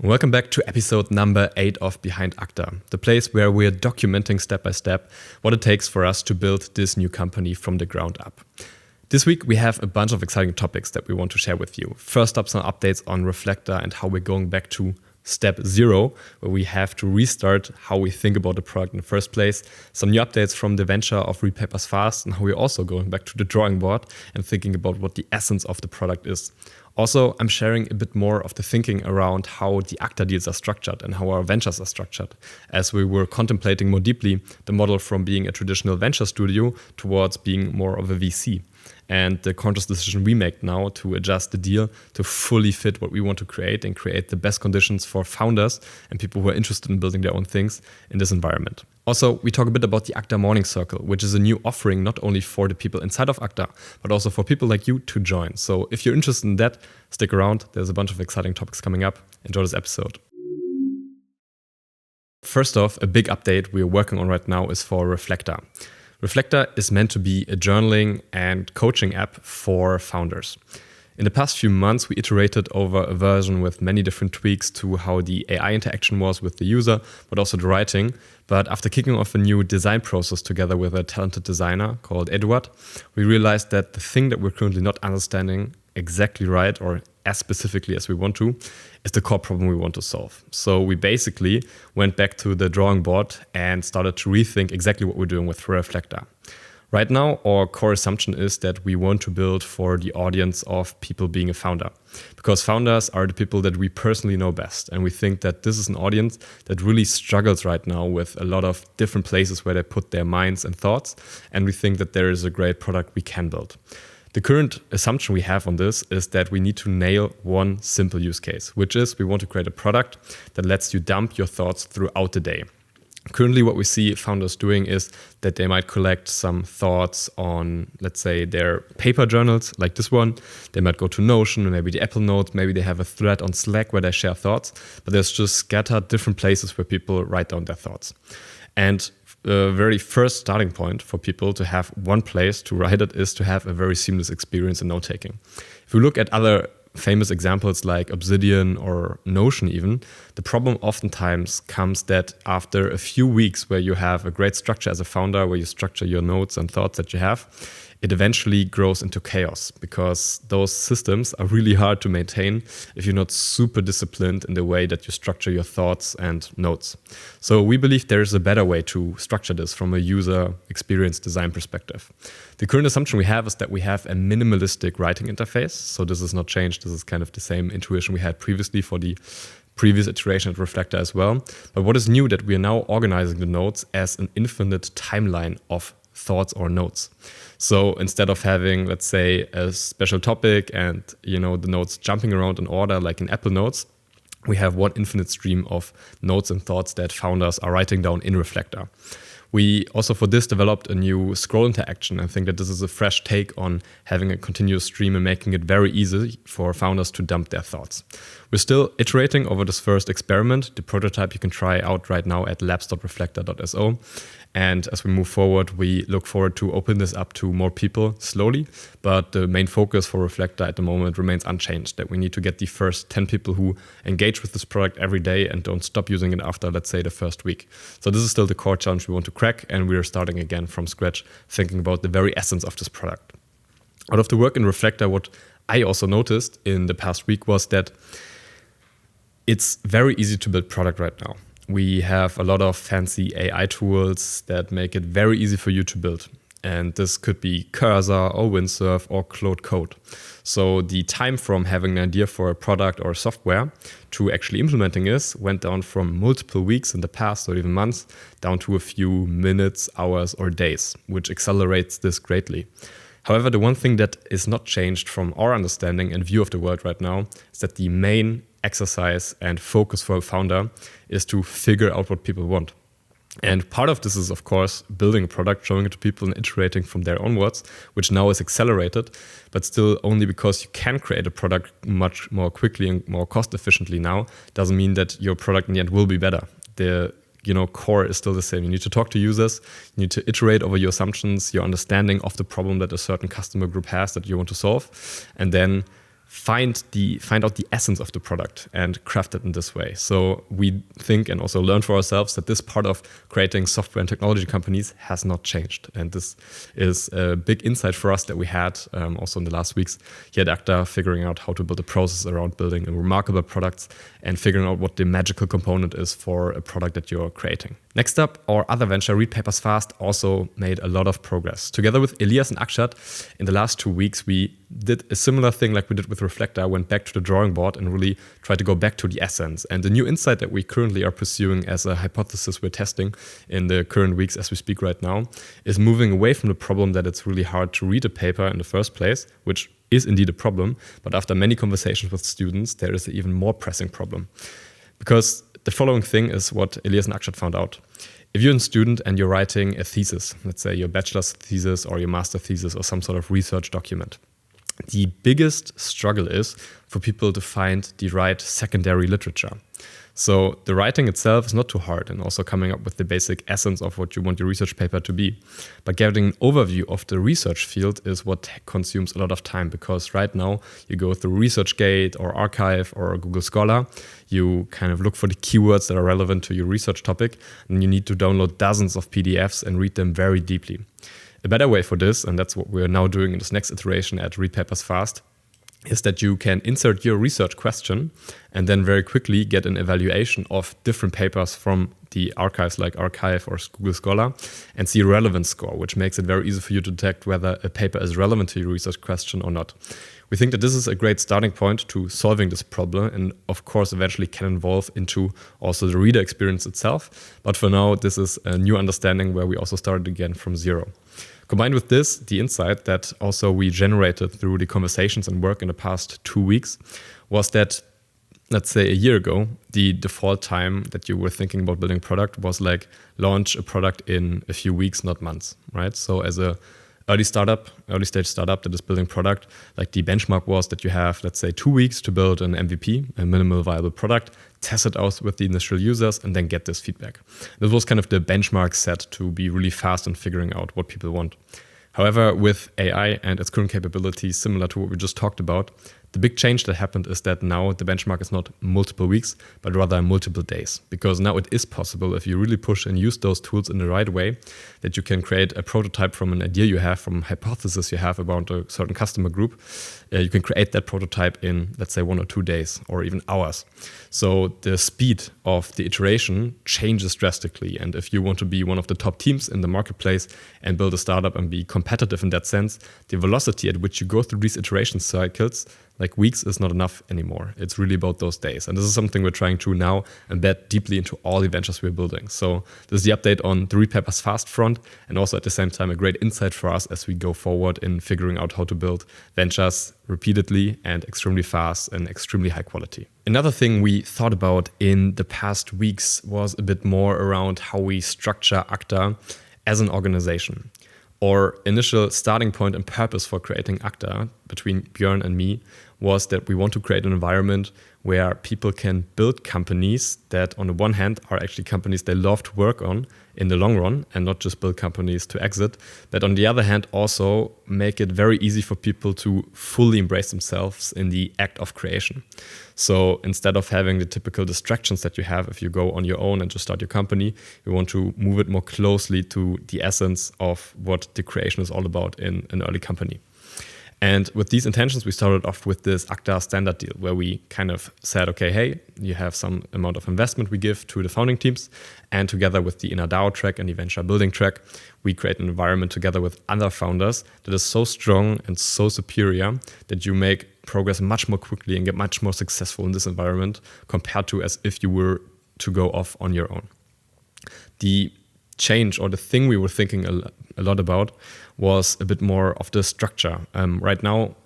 Welcome back to episode number 8 of Behind Acta, the place where we're documenting step by step what it takes for us to build this new company from the ground up. This week we have a bunch of exciting topics that we want to share with you. First up, some updates on Reflecta and how we're going back to step 0, where we have to restart how we think about the product in the first place. Some new updates from the venture of Read Papers Fast and how we're also going back to the drawing board and thinking about what the essence of the product is. Also, I'm sharing a bit more of the thinking around how the Acta deals are structured and how our ventures are structured, as we were contemplating more deeply the model from being a traditional venture studio towards being more of a VC. And the conscious decision we make now to adjust the deal to fully fit what we want to create and create the best conditions for founders and people who are interested in building their own things in this environment. Also, we talk a bit about the Acta Morning Circle, which is a new offering not only for the people inside of Acta, but also for people like you to join. So if you're interested in that, stick around. There's a bunch of exciting topics coming up. Enjoy this episode. First off, a big update we're working on right now is for Reflecta. Reflecta is meant to be a journaling and coaching app for founders. In the past few months, we iterated over a version with many different tweaks to how the AI interaction was with the user, but also the writing. But after kicking off a new design process together with a talented designer called Eduard, we realized that the thing that we're currently not understanding exactly right or as specifically as we want to is the core problem we want to solve. So we basically went back to the drawing board and started to rethink exactly what we're doing with Reflecta. Right now, our core assumption is that we want to build for the audience of people being a founder, because founders are the people that we personally know best. And we think that this is an audience that really struggles right now with a lot of different places where they put their minds and thoughts. And we think that there is a great product we can build. The current assumption we have on this is that we need to nail one simple use case, which is we want to create a product that lets you dump your thoughts throughout the day. Currently, what we see founders doing is that they might collect some thoughts on, let's say, their paper journals, like this one. They might go to Notion, maybe the Apple Notes, maybe they have a thread on Slack where they share thoughts, but there's just scattered different places where people write down their thoughts. And the very first starting point for people to have one place to write it is to have a very seamless experience in note-taking. If we look at other famous examples like Obsidian or Notion even, the problem oftentimes comes that after a few weeks where you have a great structure as a founder, where you structure your notes and thoughts that you have, it eventually grows into chaos because those systems are really hard to maintain if you're not super disciplined in the way that you structure your thoughts and notes. So we believe there is a better way to structure this from a user experience design perspective. The current assumption we have is that we have a minimalistic writing interface. So this is not changed. This is kind of the same intuition we had previously for the previous iteration of Reflecta as well. But what is new that we are now organizing the notes as an infinite timeline of thoughts or notes. So instead of having, let's say, a special topic and the notes jumping around in order like in Apple Notes, we have one infinite stream of notes and thoughts that founders are writing down in Reflecta. We also for this developed a new scroll interaction. I think that this is a fresh take on having a continuous stream and making it very easy for founders to dump their thoughts. We're still iterating over this first experiment. The prototype you can try out right now at labs.reflecta.so. And as we move forward, we look forward to open this up to more people slowly. But the main focus for Reflecta at the moment remains unchanged, that we need to get the first 10 people who engage with this product every day and don't stop using it after, let's say, the first week. So this is still the core challenge we want to crack, and we are starting again from scratch, thinking about the very essence of this product. Out of the work in Reflecta, what I also noticed in the past week was that it's very easy to build product right now. We have a lot of fancy AI tools that make it very easy for you to build. And this could be Cursor or Windsurf or Claude Code. So the time from having an idea for a product or software to actually implementing this went down from multiple weeks in the past or even months down to a few minutes, hours or days, which accelerates this greatly. However, the one thing that is not changed from our understanding and view of the world right now is that the main exercise and focus for a founder is to figure out what people want. And part of this is, of course, building a product, showing it to people and iterating from there onwards, which now is accelerated, but still only because you can create a product much more quickly and more cost efficiently now doesn't mean that your product in the end will be better. The core is still the same. You need to talk to users, you need to iterate over your assumptions, your understanding of the problem that a certain customer group has that you want to solve, and then find out the essence of the product and craft it in this way. So we think and also learn for ourselves that this part of creating software and technology companies has not changed. And this is a big insight for us that we had also in the last weeks here at Acta, figuring out how to build a process around building remarkable products and figuring out what the magical component is for a product that you're creating. Next up, our other venture, Read Papers Fast, also made a lot of progress. Together with Elias and Akshat, in the last 2 weeks, we did a similar thing like we did with Reflecta, went back to the drawing board and really tried to go back to the essence. And the new insight that we currently are pursuing as a hypothesis we're testing in the current weeks as we speak right now is moving away from the problem that it's really hard to read a paper in the first place, which is indeed a problem. But after many conversations with students, there is an even more pressing problem. Because the following thing is what Elias and Akshat found out. If you're a student and you're writing a thesis, let's say your bachelor's thesis or your master thesis or some sort of research document, the biggest struggle is for people to find the right secondary literature. So the writing itself is not too hard and also coming up with the basic essence of what you want your research paper to be. But getting an overview of the research field is what consumes a lot of time, because right now you go through ResearchGate or Archive or Google Scholar, you kind of look for the keywords that are relevant to your research topic, and you need to download dozens of PDFs and read them very deeply. A better way for this, and that's what we're now doing in this next iteration at Read Papers Fast, is that you can insert your research question and then very quickly get an evaluation of different papers from the archives like Archive or Google Scholar and see a relevance score, which makes it very easy for you to detect whether a paper is relevant to your research question or not. We think that this is a great starting point to solving this problem and of course eventually can evolve into also the reader experience itself. But for now, this is a new understanding where we also started again from zero. Combined with this, the insight that also we generated through the conversations and work in the past 2 weeks was that, let's say a year ago, the default time that you were thinking about building a product was like launch a product in a few weeks, not months, right? So as a early stage startup that is building product, like the benchmark was that you have, let's say 2 weeks to build an MVP, a minimal viable product, test it out with the initial users and then get this feedback. This was kind of the benchmark set to be really fast in figuring out what people want. However, with AI and its current capabilities, similar to what we just talked about, the big change that happened is that now the benchmark is not multiple weeks, but rather multiple days. Because now it is possible, if you really push and use those tools in the right way, that you can create a prototype from an idea you have, from a hypothesis you have about a certain customer group. You can create that prototype in, let's say, 1 or 2 days or even hours. So the speed of the iteration changes drastically. And if you want to be one of the top teams in the marketplace and build a startup and be competitive in that sense, the velocity at which you go through these iteration cycles, like weeks, is not enough anymore. It's really about those days. And this is something we're trying to now embed deeply into all the ventures we're building. So this is the update on the Read Papers Fast front, and also at the same time a great insight for us as we go forward in figuring out how to build ventures repeatedly and extremely fast and extremely high quality. Another thing we thought about in the past weeks was a bit more around how we structure Acta as an organization. Our initial starting point and purpose for creating Acta between Björn and me was that we want to create an environment where people can build companies that on the one hand are actually companies they love to work on in the long run and not just build companies to exit, but on the other hand also make it very easy for people to fully embrace themselves in the act of creation. So instead of having the typical distractions that you have if you go on your own and just start your company, we want to move it more closely to the essence of what the creation is all about in an early company. And with these intentions, we started off with this Acta standard deal where we kind of said, okay, hey, you have some amount of investment we give to the founding teams. And together with the inner DAO track and the venture building track, we create an environment together with other founders that is so strong and so superior that you make progress much more quickly and get much more successful in this environment compared to as if you were to go off on your own. The change or the thing we were thinking a lot about was a bit more of the structure. Right now,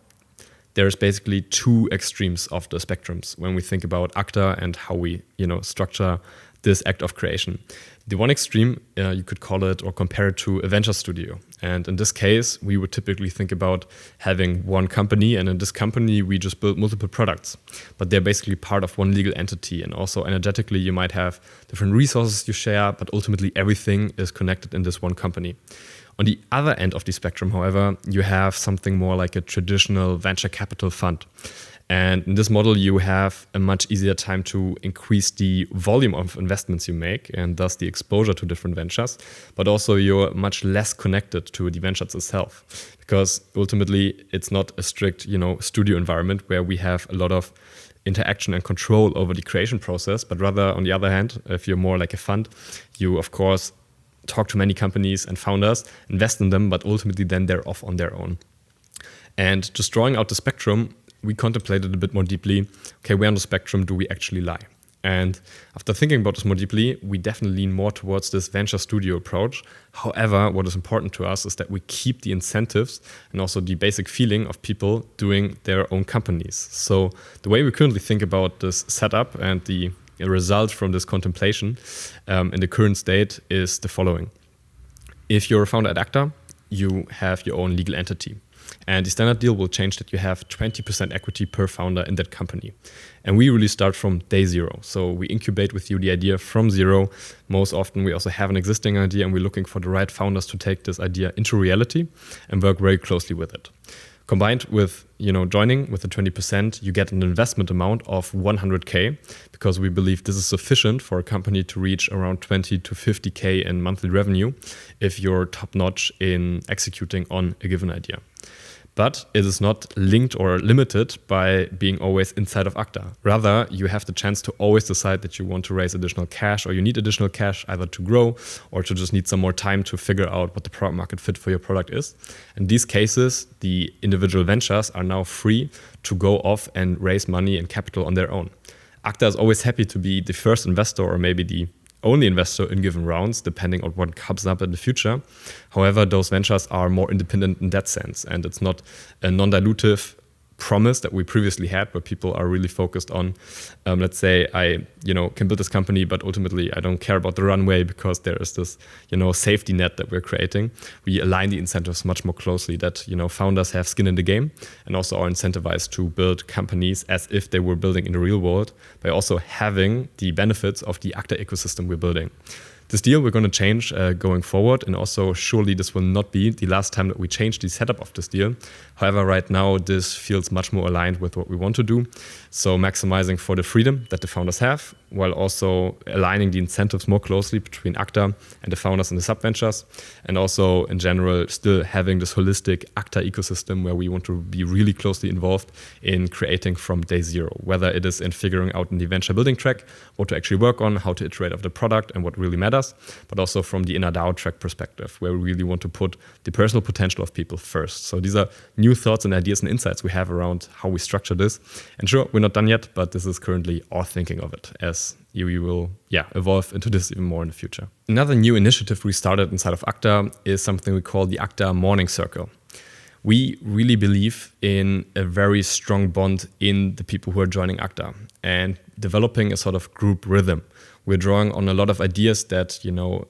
there's basically 2 extremes of the spectrums when we think about Acta and how we, structure this act of creation. The one extreme, you could call it or compare it to a venture studio. And in this case, we would typically think about having one company, and in this company, we just build multiple products. But they're basically part of one legal entity. And also energetically, you might have different resources you share, but ultimately everything is connected in this one company. On the other end of the spectrum, however, you have something more like a traditional venture capital fund. And in this model, you have a much easier time to increase the volume of investments you make and thus the exposure to different ventures, but also you're much less connected to the ventures itself, because ultimately it's not a strict, studio environment where we have a lot of interaction and control over the creation process, but rather, on the other hand, if you're more like a fund, you of course talk to many companies and founders, invest in them, but ultimately then they're off on their own. And just drawing out the spectrum, we contemplated a bit more deeply, okay, where on the spectrum do we actually lie? And after thinking about this more deeply, we definitely lean more towards this venture studio approach. However, what is important to us is that we keep the incentives and also the basic feeling of people doing their own companies. So the way we currently think about this setup and the result from this contemplation in the current state is the following. If you're a founder at Acta, you have your own legal entity. And the standard deal will change that you have 20% equity per founder in that company. And we really start from day zero. So we incubate with you the idea from zero. Most often we also have an existing idea and we're looking for the right founders to take this idea into reality and work very closely with it. Combined with, joining with the 20%, you get an investment amount of 100K, because we believe this is sufficient for a company to reach around 20 to 50K in monthly revenue if you're top notch in executing on a given idea. But it is not linked or limited by being always inside of Acta. Rather, you have the chance to always decide that you want to raise additional cash, or you need additional cash either to grow or to just need some more time to figure out what the product market fit for your product is. In these cases, the individual ventures are now free to go off and raise money and capital on their own. Acta is always happy to be the first investor or maybe the only investor in given rounds, depending on what comes up in the future. However, those ventures are more independent in that sense, and it's not a non-dilutive promise that we previously had, where people are really focused on, let's say, I can build this company, but ultimately I don't care about the runway because there is this safety net that we're creating. We align the incentives much more closely that founders have skin in the game and also are incentivized to build companies as if they were building in the real world by also having the benefits of the Acta ecosystem we're building. This deal we're going to change going forward, and also surely this will not be the last time that we change the setup of this deal. However, right now this feels much more aligned with what we want to do. So maximizing for the freedom that the founders have, while also aligning the incentives more closely between Acta and the founders and the subventures, and also in general still having this holistic Acta ecosystem where we want to be really closely involved in creating from day zero, whether it is in figuring out in the venture building track what to actually work on, how to iterate of the product and what really matters, but also from the inner DAO track perspective, where we really want to put the personal potential of people first. So these are new thoughts and ideas and insights we have around how we structure this. And sure, we're not done yet, but this is currently our thinking of it, as you will evolve into this even more in the future. Another new initiative we started inside of Acta is something we call the Acta Morning Circle. We really believe in a very strong bond in the people who are joining Acta and developing a sort of group rhythm. We're drawing on a lot of ideas that,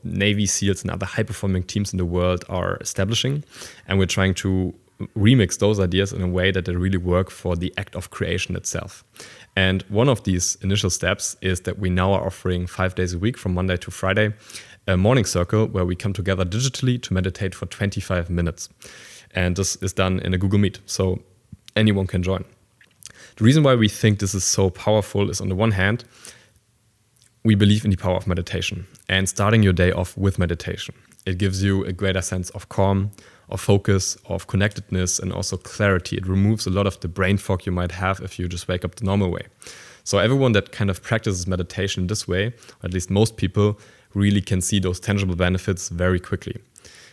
Navy SEALs and other high-performing teams in the world are establishing, and we're trying to remix those ideas in a way that they really work for the act of creation itself. And one of these initial steps is that we now are offering 5 days a week from Monday to Friday, a morning circle where we come together digitally to meditate for 25 minutes. And this is done in a Google Meet, so anyone can join. The reason why we think this is so powerful is, on the one hand, we believe in the power of meditation and starting your day off with meditation. It gives you a greater sense of calm, of focus, of connectedness, and also clarity. It removes a lot of the brain fog you might have if you just wake up the normal way. So everyone that kind of practices meditation this way, or at least most people, really can see those tangible benefits very quickly.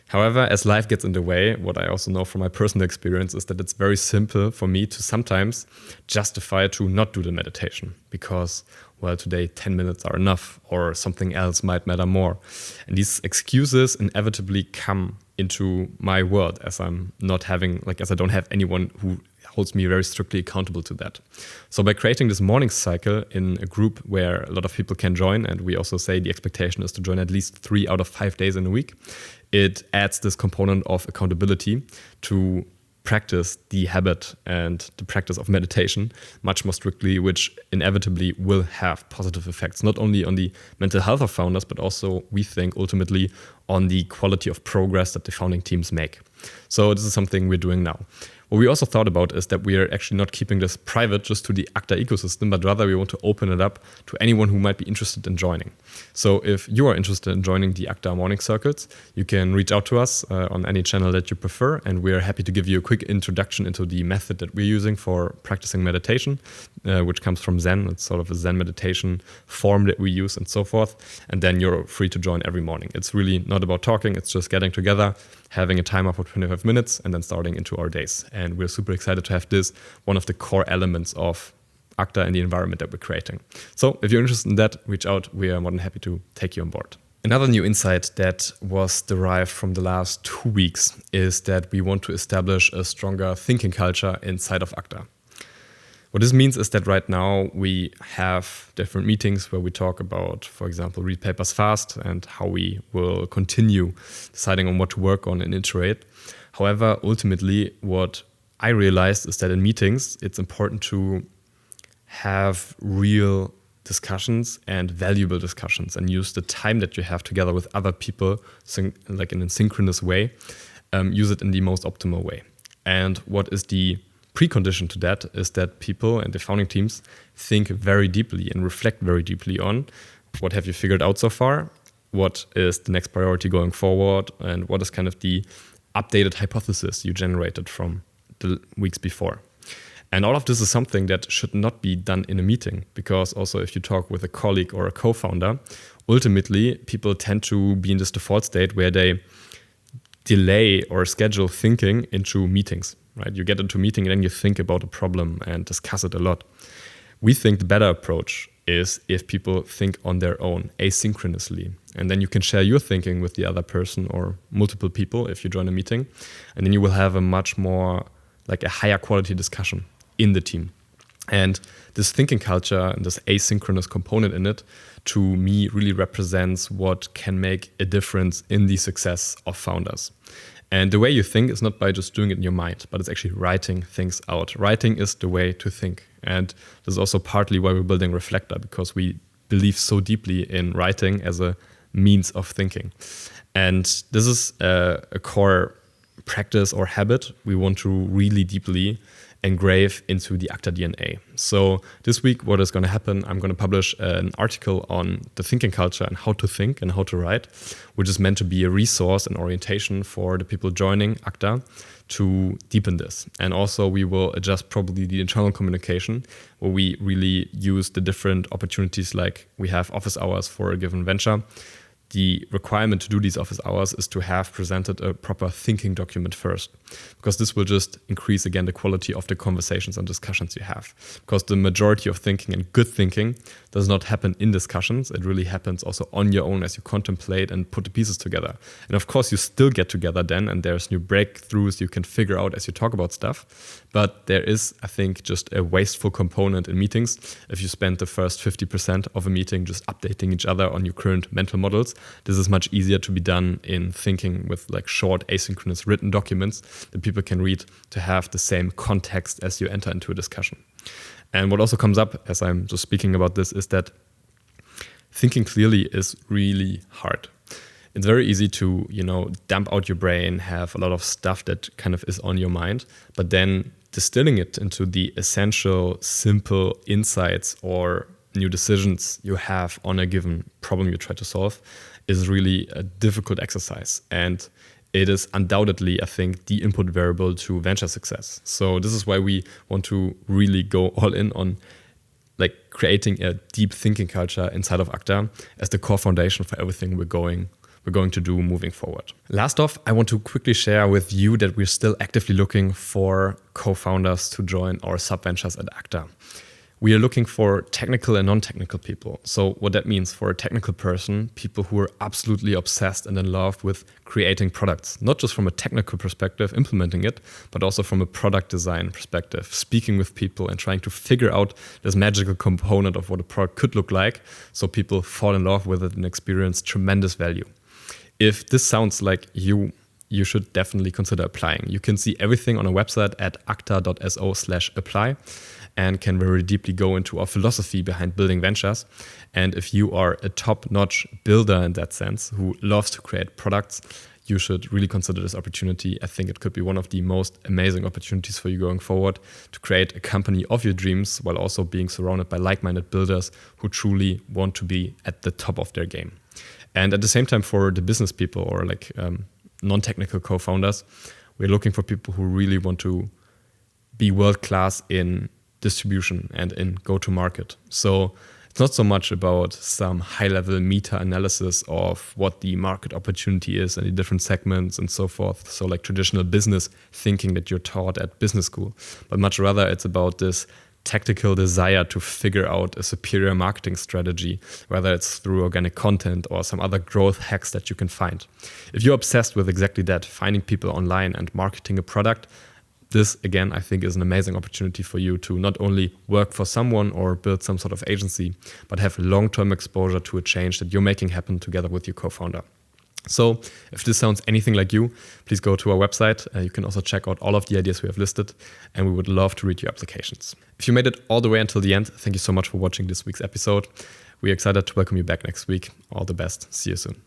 However, as life gets in the way, what I also know from my personal experience is that it's very simple for me to sometimes justify to not do the meditation because, well, today 10 minutes are enough or something else might matter more. And these excuses inevitably come into my world as I'm not having, as I don't have anyone who holds me very strictly accountable to that. So by creating this morning cycle in a group where a lot of people can join, and we also say the expectation is to join at least 3 out of 5 days in a week, it adds this component of accountability to practice the habit and the practice of meditation much more strictly, which inevitably will have positive effects, not only on the mental health of founders, but also, we think, ultimately on the quality of progress that the founding teams make. So this is something we're doing now. What we also thought about is that we are actually not keeping this private just to the Acta ecosystem, but rather we want to open it up to anyone who might be interested in joining. So if you are interested in joining the Acta morning circuits, you can reach out to us on any channel that you prefer, and we are happy to give you a quick introduction into the method that we're using for practicing meditation, which comes from Zen. It's sort of a Zen meditation form that we use and so forth. And then you're free to join every morning. It's really not about talking. It's just getting together, having a timer for 25 minutes, and then starting into our days. And we're super excited to have this one of the core elements of Acta and the environment that we're creating. So if you're interested in that, reach out. We are more than happy to take you on board. Another new insight that was derived from the last 2 weeks is that we want to establish a stronger thinking culture inside of Acta. What this means is that right now we have different meetings where we talk about, for example, read papers fast and how we will continue deciding on what to work on and iterate. However, ultimately, what I realized is that in meetings, it's important to have real discussions and valuable discussions and use the time that you have together with other people, like in a synchronous way, use it in the most optimal way. And what is the precondition to that is that people and the founding teams think very deeply and reflect very deeply on what have you figured out so far, what is the next priority going forward, and what is kind of the updated hypothesis you generated from the weeks before. And all of this is something that should not be done in a meeting, because also if you talk with a colleague or a co-founder, ultimately people tend to be in this default state where they delay or schedule thinking into meetings, right? You get into a meeting and then you think about a problem and discuss it a lot. We think the better approach is if people think on their own, asynchronously. And then you can share your thinking with the other person or multiple people if you join a meeting. And then you will have a much more, like a higher quality discussion in the team. And this thinking culture and this asynchronous component in it, to me, really represents what can make a difference in the success of founders. And the way you think is not by just doing it in your mind, but it's actually writing things out. Writing is the way to think. And this is also partly why we're building Reflecta, because we believe so deeply in writing as a means of thinking. And this is a core practice or habit we want to really deeply engrave into the Acta DNA. So this week, what is going to happen, I'm going to publish an article on the thinking culture and how to think and how to write, which is meant to be a resource and orientation for the people joining Acta to deepen this. And also we will adjust probably the internal communication, where we really use the different opportunities, like we have office hours for a given venture. The requirement to do these office hours is to have presented a proper thinking document first, because this will just increase, again, the quality of the conversations and discussions you have. Because the majority of thinking and good thinking does not happen in discussions. It really happens also on your own as you contemplate and put the pieces together. And of course, you still get together then, and there's new breakthroughs you can figure out as you talk about stuff. But there is, I think, just a wasteful component in meetings. If you spend the first 50% of a meeting just updating each other on your current mental models, this is much easier to be done in thinking with like short asynchronous written documents that people can read to have the same context as you enter into a discussion. And what also comes up as I'm just speaking about this is that thinking clearly is really hard. It's very easy to, dump out your brain, have a lot of stuff that kind of is on your mind, but then distilling it into the essential, simple insights or new decisions you have on a given problem you try to solve is really a difficult exercise. And it is undoubtedly, I think, the input variable to venture success. So this is why we want to really go all in on like creating a deep thinking culture inside of Acta as the core foundation for everything we're going to do moving forward. Last off, I want to quickly share with you that we're still actively looking for co-founders to join our sub-ventures at Acta. We are looking for technical and non-technical people. So what that means for a technical person, people who are absolutely obsessed and in love with creating products, not just from a technical perspective, implementing it, but also from a product design perspective, speaking with people and trying to figure out this magical component of what a product could look like, so people fall in love with it and experience tremendous value. If this sounds like you, you should definitely consider applying. You can see everything on our website at acta.so/apply and can very deeply go into our philosophy behind building ventures. And if you are a top-notch builder in that sense, who loves to create products, you should really consider this opportunity. I think it could be one of the most amazing opportunities for you going forward to create a company of your dreams while also being surrounded by like-minded builders who truly want to be at the top of their game. And at the same time, for the business people or non-technical co-founders, we're looking for people who really want to be world-class in distribution and in go-to-market. So it's not so much about some high-level meta-analysis of what the market opportunity is and the different segments and so forth. So like traditional business thinking that you're taught at business school, but much rather it's about this tactical desire to figure out a superior marketing strategy, whether it's through organic content or some other growth hacks that you can find. If you're obsessed with exactly that, finding people online and marketing a product, this, again, I think is an amazing opportunity for you to not only work for someone or build some sort of agency, but have long-term exposure to a change that you're making happen together with your co-founder. So if this sounds anything like you, please go to our website. You can also check out all of the ideas we have listed, and we would love to read your applications. If you made it all the way until the end, thank you so much for watching this week's episode. We're excited to welcome you back next week. All the best. See you soon.